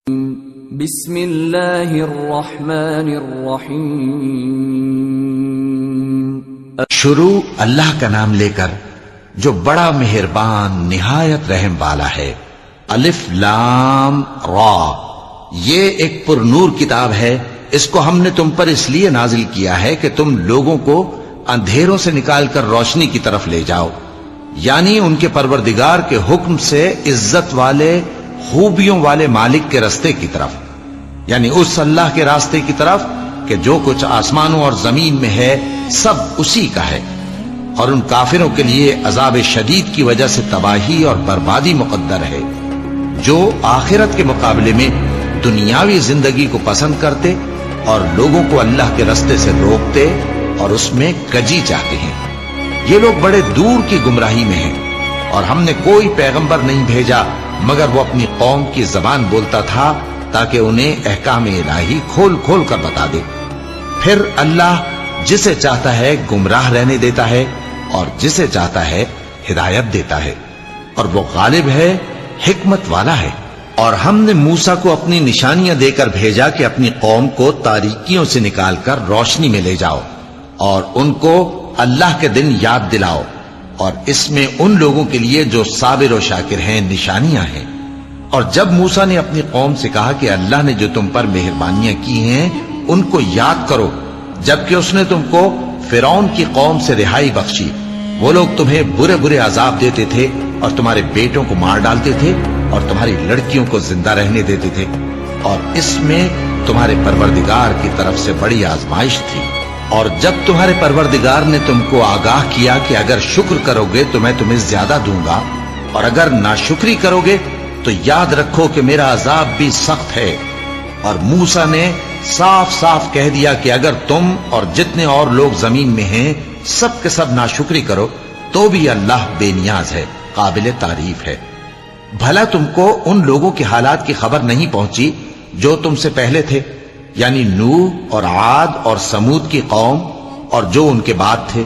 بسم اللہ الرحمن الرحیم۔ شروع اللہ کا نام لے کر جو بڑا مہربان نہایت رحم والا ہے۔ الف لام را، یہ ایک پر نور کتاب ہے، اس کو ہم نے تم پر اس لیے نازل کیا ہے کہ تم لوگوں کو اندھیروں سے نکال کر روشنی کی طرف لے جاؤ، یعنی ان کے پروردگار کے حکم سے عزت والے خوبیوں والے مالک کے راستے کی طرف، یعنی اس اللہ کے راستے کی طرف کہ جو کچھ آسمانوں اور زمین میں ہے سب اسی کا ہے۔ اور ان کافروں کے لیے عذاب شدید کی وجہ سے تباہی اور بربادی مقدر ہے، جو آخرت کے مقابلے میں دنیاوی زندگی کو پسند کرتے اور لوگوں کو اللہ کے راستے سے روکتے اور اس میں کجی چاہتے ہیں۔ یہ لوگ بڑے دور کی گمراہی میں ہیں، اور ہم نے کوئی پیغمبر نہیں بھیجا مگر وہ اپنی قوم کی زبان بولتا تھا تاکہ انہیں احکام الہی کھول کھول کر بتا دے۔ پھر اللہ جسے چاہتا ہے گمراہ رہنے دیتا ہے اور جسے چاہتا ہے ہدایت دیتا ہے، اور وہ غالب ہے، حکمت والا ہے۔ اور ہم نے موسیٰ کو اپنی نشانیاں دے کر بھیجا کہ اپنی قوم کو تاریکیوں سے نکال کر روشنی میں لے جاؤ اور ان کو اللہ کے دن یاد دلاؤ، اور اس میں ان لوگوں کے لیے جو صابر و شاکر ہیں نشانیاں ہیں۔ اور جب موسیٰ نے اپنی قوم سے کہا کہ اللہ نے جو تم پر مہربانیاں کی ہیں ان کو یاد کرو، جبکہ اس نے تم کو فرعون کی قوم سے رہائی بخشی، وہ لوگ تمہیں برے برے عذاب دیتے تھے اور تمہارے بیٹوں کو مار ڈالتے تھے اور تمہاری لڑکیوں کو زندہ رہنے دیتے تھے، اور اس میں تمہارے پروردگار کی طرف سے بڑی آزمائش تھی۔ اور جب تمہارے پروردگار نے تم کو آگاہ کیا کہ اگر شکر کرو گے تو میں تمہیں زیادہ دوں گا، اور اگر ناشکری کرو گے تو یاد رکھو کہ میرا عذاب بھی سخت ہے۔ اور موسیٰ نے صاف صاف کہہ دیا کہ اگر تم اور جتنے اور لوگ زمین میں ہیں سب کے سب ناشکری کرو تو بھی اللہ بے نیاز ہے، قابل تعریف ہے۔ بھلا تم کو ان لوگوں کے حالات کی خبر نہیں پہنچی جو تم سے پہلے تھے، یعنی نوح اور عاد اور سمود کی قوم اور جو ان کے بعد تھے،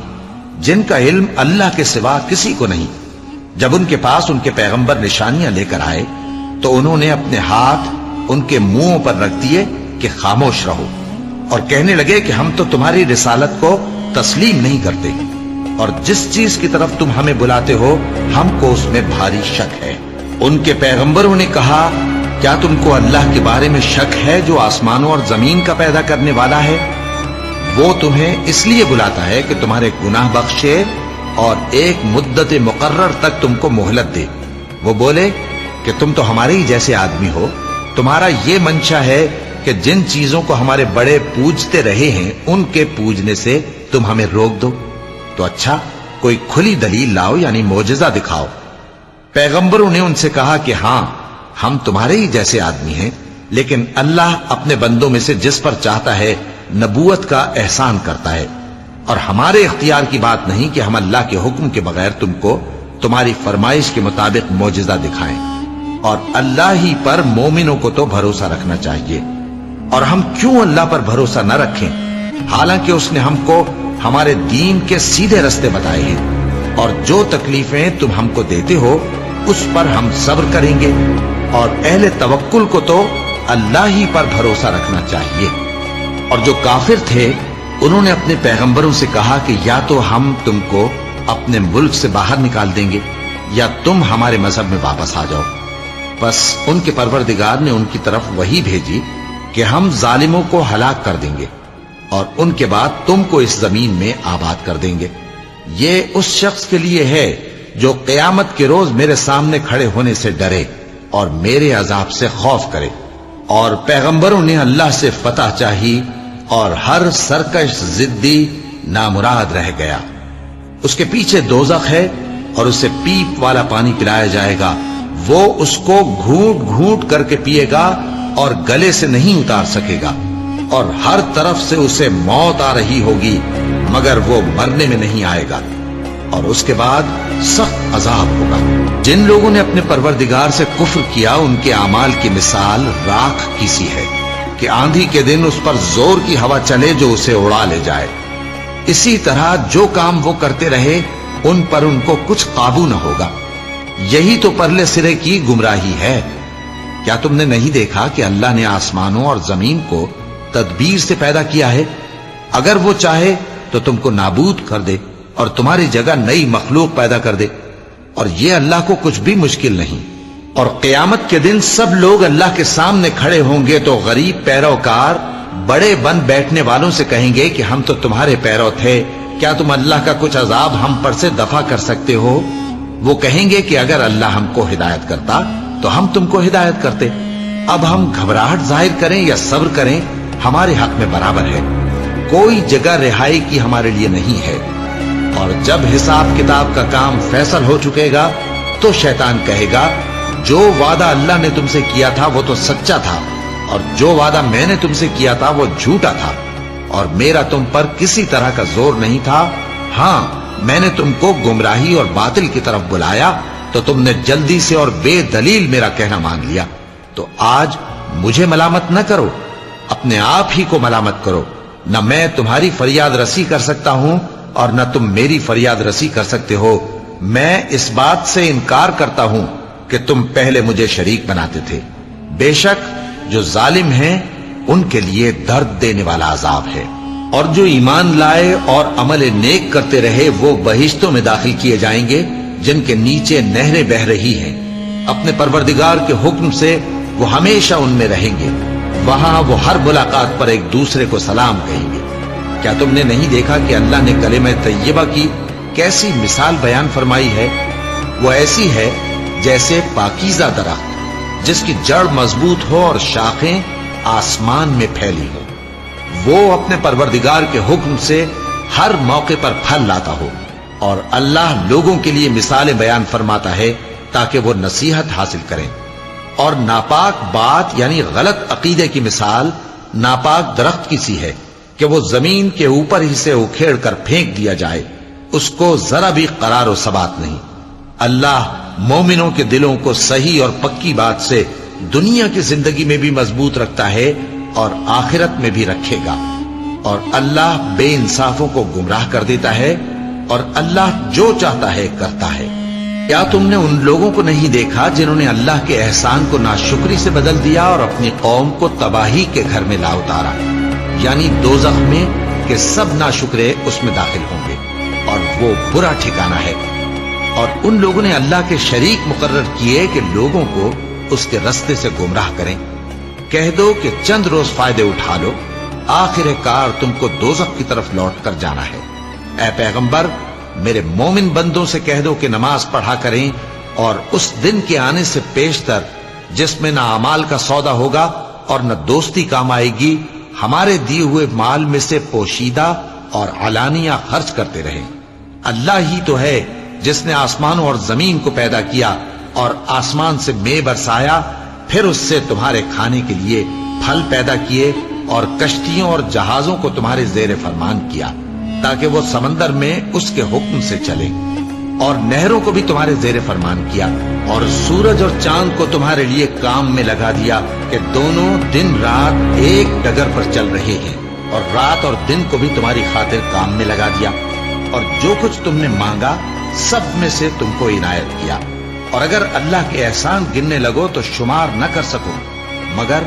جن کا علم اللہ کے سوا کسی کو نہیں۔ جب ان کے پاس ان کے پیغمبر نشانیاں لے کر آئے تو انہوں نے اپنے ہاتھ ان کے منہوں پر رکھ دیے کہ خاموش رہو، اور کہنے لگے کہ ہم تو تمہاری رسالت کو تسلیم نہیں کرتے، اور جس چیز کی طرف تم ہمیں بلاتے ہو ہم کو اس میں بھاری شک ہے۔ ان کے پیغمبروں نے کہا، کیا تم کو اللہ کے بارے میں شک ہے جو آسمانوں اور زمین کا پیدا کرنے والا ہے؟ وہ تمہیں اس لیے بلاتا ہے کہ تمہارے گناہ بخشے اور ایک مدت مقرر تک تم کو مہلت دے۔ وہ بولے کہ تم تو ہمارے ہی جیسے آدمی ہو، تمہارا یہ منشا ہے کہ جن چیزوں کو ہمارے بڑے پوجتے رہے ہیں ان کے پوجنے سے تم ہمیں روک دو، تو اچھا کوئی کھلی دلیل لاؤ، یعنی معجزہ دکھاؤ۔ پیغمبروں نے ان سے کہا کہ ہاں ہم تمہارے ہی جیسے آدمی ہیں، لیکن اللہ اپنے بندوں میں سے جس پر چاہتا ہے نبوت کا احسان کرتا ہے، اور ہمارے اختیار کی بات نہیں کہ ہم اللہ کے حکم کے بغیر تم کو تمہاری فرمائش کے مطابق معجزہ دکھائیں۔ اور اللہ ہی پر مومنوں کو تو بھروسہ رکھنا چاہیے، اور ہم کیوں اللہ پر بھروسہ نہ رکھیں حالانکہ اس نے ہم کو ہمارے دین کے سیدھے رستے بتائے ہیں، اور جو تکلیفیں تم ہم کو دیتے ہو اس پر ہم صبر کریں گے، اور اہل توکل کو تو اللہ ہی پر بھروسہ رکھنا چاہیے۔ اور جو کافر تھے انہوں نے اپنے پیغمبروں سے کہا کہ یا تو ہم تم کو اپنے ملک سے باہر نکال دیں گے یا تم ہمارے مذہب میں واپس آ جاؤ۔ بس ان کے پروردگار نے ان کی طرف وحی بھیجی کہ ہم ظالموں کو ہلاک کر دیں گے اور ان کے بعد تم کو اس زمین میں آباد کر دیں گے۔ یہ اس شخص کے لیے ہے جو قیامت کے روز میرے سامنے کھڑے ہونے سے ڈرے اور میرے عذاب سے خوف کرے۔ اور پیغمبروں نے اللہ سے فتح چاہی اور ہر سرکش ضدی نامراد رہ گیا۔ اس کے پیچھے دوزخ ہے اور اسے پیپ والا پانی پلایا جائے گا، وہ اس کو گھونٹ گھونٹ کر کے پیے گا اور گلے سے نہیں اتار سکے گا، اور ہر طرف سے اسے موت آ رہی ہوگی مگر وہ مرنے میں نہیں آئے گا، اور اس کے بعد سخت عذاب ہوگا۔ جن لوگوں نے اپنے پروردگار سے کفر کیا ان کے اعمال کی مثال راکھ کی سی ہے کہ آندھی کے دن اس پر زور کی ہوا چلے جو اسے اڑا لے جائے۔ اسی طرح جو کام وہ کرتے رہے ان پر ان کو کچھ قابو نہ ہوگا۔ یہی تو پرلے سرے کی گمراہی ہے۔ کیا تم نے نہیں دیکھا کہ اللہ نے آسمانوں اور زمین کو تدبیر سے پیدا کیا ہے؟ اگر وہ چاہے تو تم کو نابود کر دے اور تمہاری جگہ نئی مخلوق پیدا کر دے، اور یہ اللہ کو کچھ بھی مشکل نہیں۔ اور قیامت کے دن سب لوگ اللہ کے سامنے کھڑے ہوں گے تو غریب پیروکار بڑے بن بیٹھنے والوں سے کہیں گے کہ ہم تو تمہارے پیرو تھے، کیا تم اللہ کا کچھ عذاب ہم پر سے دفع کر سکتے ہو؟ وہ کہیں گے کہ اگر اللہ ہم کو ہدایت کرتا تو ہم تم کو ہدایت کرتے۔ اب ہم گھبراہٹ ظاہر کریں یا صبر کریں، ہمارے حق میں برابر ہے، کوئی جگہ رہائی کی ہمارے لیے نہیں ہے۔ اور جب حساب کتاب کا کام فیصل ہو چکے گا تو شیطان کہے گا جو وعدہ اللہ نے تم سے کیا تھا وہ تو سچا تھا، اور جو وعدہ میں نے تم سے کیا تھا وہ جھوٹا تھا، اور میرا تم پر کسی طرح کا زور نہیں تھا۔ ہاں، میں نے تم کو گمراہی اور باطل کی طرف بلایا تو تم نے جلدی سے اور بے دلیل میرا کہنا مان لیا۔ تو آج مجھے ملامت نہ کرو، اپنے آپ ہی کو ملامت کرو۔ نہ میں تمہاری فریاد رسی کر سکتا ہوں اور نہ تم میری فریاد رسی کر سکتے ہو۔ میں اس بات سے انکار کرتا ہوں کہ تم پہلے مجھے شریک بناتے تھے۔ بے شک جو ظالم ہیں ان کے لیے درد دینے والا عذاب ہے۔ اور جو ایمان لائے اور عمل نیک کرتے رہے وہ بہشتوں میں داخل کیے جائیں گے جن کے نیچے نہریں بہہ رہی ہیں۔ اپنے پروردگار کے حکم سے وہ ہمیشہ ان میں رہیں گے، وہاں وہ ہر ملاقات پر ایک دوسرے کو سلام کہیں گے۔ کیا تم نے نہیں دیکھا کہ اللہ نے کلمہ طیبہ کی کیسی مثال بیان فرمائی ہے؟ وہ ایسی ہے جیسے پاکیزہ درخت جس کی جڑ مضبوط ہو اور شاخیں آسمان میں پھیلی ہو، وہ اپنے پروردگار کے حکم سے ہر موقع پر پھل لاتا ہو۔ اور اللہ لوگوں کے لیے مثالیں بیان فرماتا ہے تاکہ وہ نصیحت حاصل کریں۔ اور ناپاک بات یعنی غلط عقیدے کی مثال ناپاک درخت کی سی ہے کہ وہ زمین کے اوپر ہی سے اکھیڑ کر پھینک دیا جائے، اس کو ذرا بھی قرار و ثبات نہیں۔ اللہ مومنوں کے دلوں کو صحیح اور پکی بات سے دنیا کی زندگی میں بھی مضبوط رکھتا ہے اور آخرت میں بھی رکھے گا۔ اور اللہ بے انصافوں کو گمراہ کر دیتا ہے، اور اللہ جو چاہتا ہے کرتا ہے۔ کیا تم نے ان لوگوں کو نہیں دیکھا جنہوں نے اللہ کے احسان کو ناشکری سے بدل دیا اور اپنی قوم کو تباہی کے گھر میں لا اتارا، یعنی دوزخ میں، کہ سب ناشکرے اس میں داخل ہوں گے اور وہ برا ٹھکانہ ہے۔ اور ان لوگوں نے اللہ کے شریک مقرر کیے کہ لوگوں کو اس کے رستے سے گمراہ کریں۔ کہہ دو کہ چند روز فائدے اٹھا لو، آخر کار تم کو دوزخ کی طرف لوٹ کر جانا ہے۔ اے پیغمبر، میرے مومن بندوں سے کہہ دو کہ نماز پڑھا کریں، اور اس دن کے آنے سے پیشتر جس میں نہ اعمال کا سودا ہوگا اور نہ دوستی کام آئے گی، ہمارے دیے ہوئے مال میں سے پوشیدہ اور علانیہ خرچ کرتے رہیں۔ اللہ ہی تو ہے جس نے آسمانوں اور زمین کو پیدا کیا اور آسمان سے مے برسایا، پھر اس سے تمہارے کھانے کے لیے پھل پیدا کیے اور کشتیوں اور جہازوں کو تمہارے زیر فرمان کیا تاکہ وہ سمندر میں اس کے حکم سے چلے، اور نہروں کو بھی تمہارے زیر فرمان کیا، اور سورج اور چاند کو تمہارے لیے کام میں لگا دیا کہ دونوں دن رات ایک ڈگر پر چل رہے ہیں، اور رات اور دن کو بھی تمہاری خاطر کام میں لگا دیا، اور جو کچھ تم نے مانگا سب میں سے تم کو عنایت کیا۔ اور اگر اللہ کے احسان گننے لگو تو شمار نہ کر سکو، مگر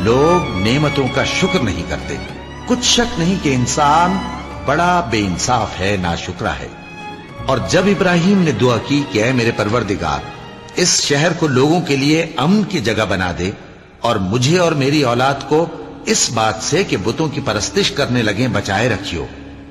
لوگ نعمتوں کا شکر نہیں کرتے۔ کچھ شک نہیں کہ انسان بڑا بے انصاف ہے، ناشکرا ہے۔ اور جب ابراہیم نے دعا کی کہ اے میرے پروردگار، اس شہر کو لوگوں کے لیے امن کی جگہ بنا دے، اور مجھے اور میری اولاد کو اس بات سے کہ بتوں کی پرستش کرنے لگیں بچائے رکھیو۔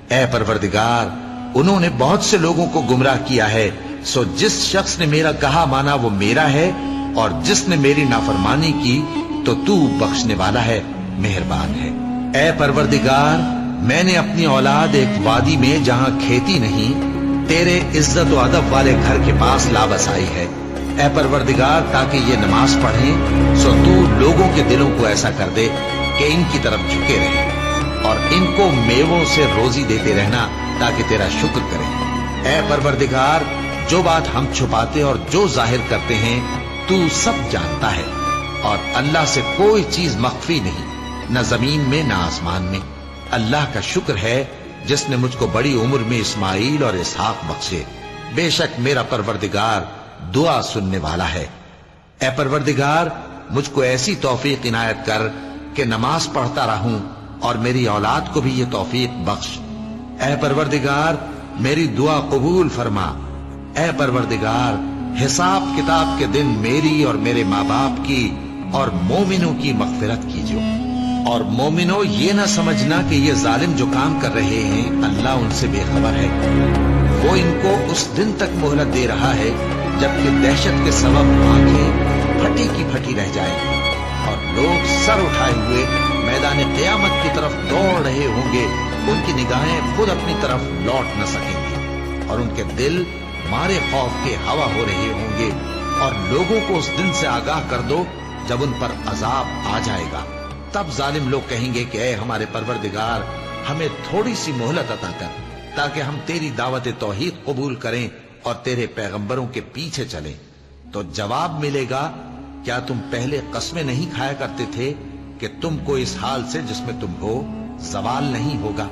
اے پروردگار، انہوں نے بہت سے لوگوں کو گمراہ کیا ہے، سو جس شخص نے میرا کہا مانا وہ میرا ہے، اور جس نے میری نافرمانی کی تو تو بخشنے والا ہے، مہربان ہے۔ اے پروردگار، میں نے اپنی اولاد ایک وادی میں جہاں کھیتی نہیں تیرے عزت و ادب والے گھر کے پاس لا بسائی ہے۔ اے پروردگار، تاکہ یہ نماز پڑھیں، سو تو لوگوں کے دلوں کو ایسا کر دے کہ ان کی طرف جھکے رہیں، اور ان کو میووں سے روزی دیتے رہنا تاکہ تیرا شکر کریں۔ اے پروردگار، جو بات ہم چھپاتے اور جو ظاہر کرتے ہیں تو سب جانتا ہے، اور اللہ سے کوئی چیز مخفی نہیں، نہ زمین میں نہ آسمان میں۔ اللہ کا شکر ہے جس نے مجھ کو بڑی عمر میں اسماعیل اور اسحاق بخشے، بے شک میرا پروردگار دعا سننے والا ہے۔ اے پروردگار، مجھ کو ایسی توفیق عنایت کر کہ نماز پڑھتا رہوں اور میری اولاد کو بھی یہ توفیق بخش۔ اے پروردگار میری دعا قبول فرما۔ اے پروردگار حساب کتاب کے دن میری اور میرے ماں باپ کی اور مومنوں کی مغفرت کیجو۔ اور مومنوں یہ نہ سمجھنا کہ یہ ظالم جو کام کر رہے ہیں اللہ ان سے بے خبر ہے۔ وہ ان کو اس دن تک مہلت دے رہا ہے جبکہ دہشت کے سبب آنکھیں پھٹی کی پھٹی رہ جائیں اور لوگ سر اٹھائے ہوئے میدان قیامت کی طرف دوڑ رہے ہوں گے۔ ان کی نگاہیں خود اپنی طرف لوٹ نہ سکیں گی اور ان کے دل مارے خوف کے ہوا ہو رہے ہوں گے۔ اور لوگوں کو اس دن سے آگاہ کر دو جب ان پر عذاب آ جائے گا۔ تب ظالم لوگ کہیں گے کہ اے ہمارے پروردگار ہمیں تھوڑی سی مہلت عطا کر تاکہ ہم تیری دعوت توحید قبول کریں اور تیرے پیغمبروں کے پیچھے چلیں۔ تو جواب ملے گا کیا تم پہلے قسمیں نہیں کھایا کرتے تھے کہ تم کو اس حال سے جس میں تم ہو زوال نہیں ہوگا؟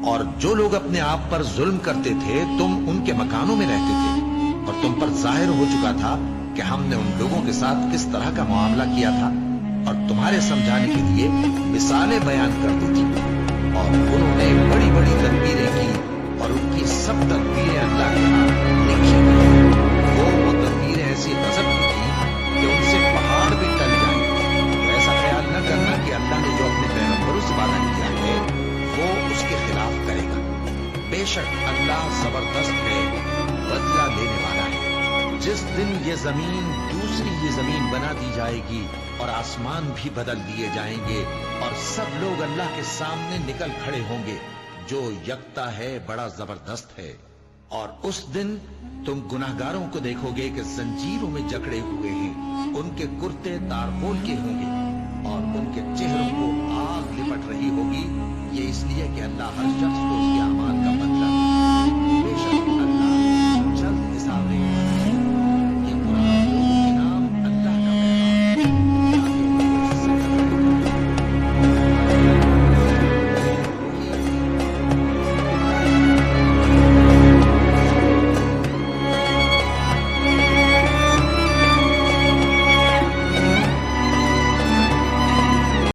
اور جو لوگ اپنے آپ پر ظلم کرتے تھے تم ان کے مکانوں میں رہتے تھے اور تم پر ظاہر ہو چکا تھا کہ ہم نے ان لوگوں کے ساتھ کس طرح کا معاملہ کیا تھا اور تمہارے سمجھانے کے لیے مثالیں بیان کر دی تھی۔ اور انہوں نے بڑی بڑی تدبیریں کی اور ان کی سب تدبیریں اللہ کے ہاں لکھی گئی۔ وہ تدبیریں ایسی غضب کی تھیں کہ ان سے پہاڑ بھی ٹل جائیں۔ تو ایسا خیال نہ کرنا کہ اللہ نے جو اپنے پیغمبروں سے وعدہ کیا ہے وہ اس کے خلاف کرے گا۔ بے شک اللہ زبردست ہے، بدلہ لینے والا ہے۔ جس دن یہ زمین دوسری یہ زمین بنا دی جائے گی اور آسمان بھی بدل دیے جائیں گے اور سب لوگ اللہ کے سامنے نکل کھڑے ہوں گے جو یکتا ہے بڑا زبردست ہے۔ اور اس دن تم گناہگاروں کو دیکھو گے کہ زنجیروں میں جکڑے ہوئے ہیں، ان کے کرتے تارپول کے ہوں گے اور ان کے چہروں کو آگ لپٹ رہی ہوگی۔ یہ اس لیے کہ اللہ ہر شخص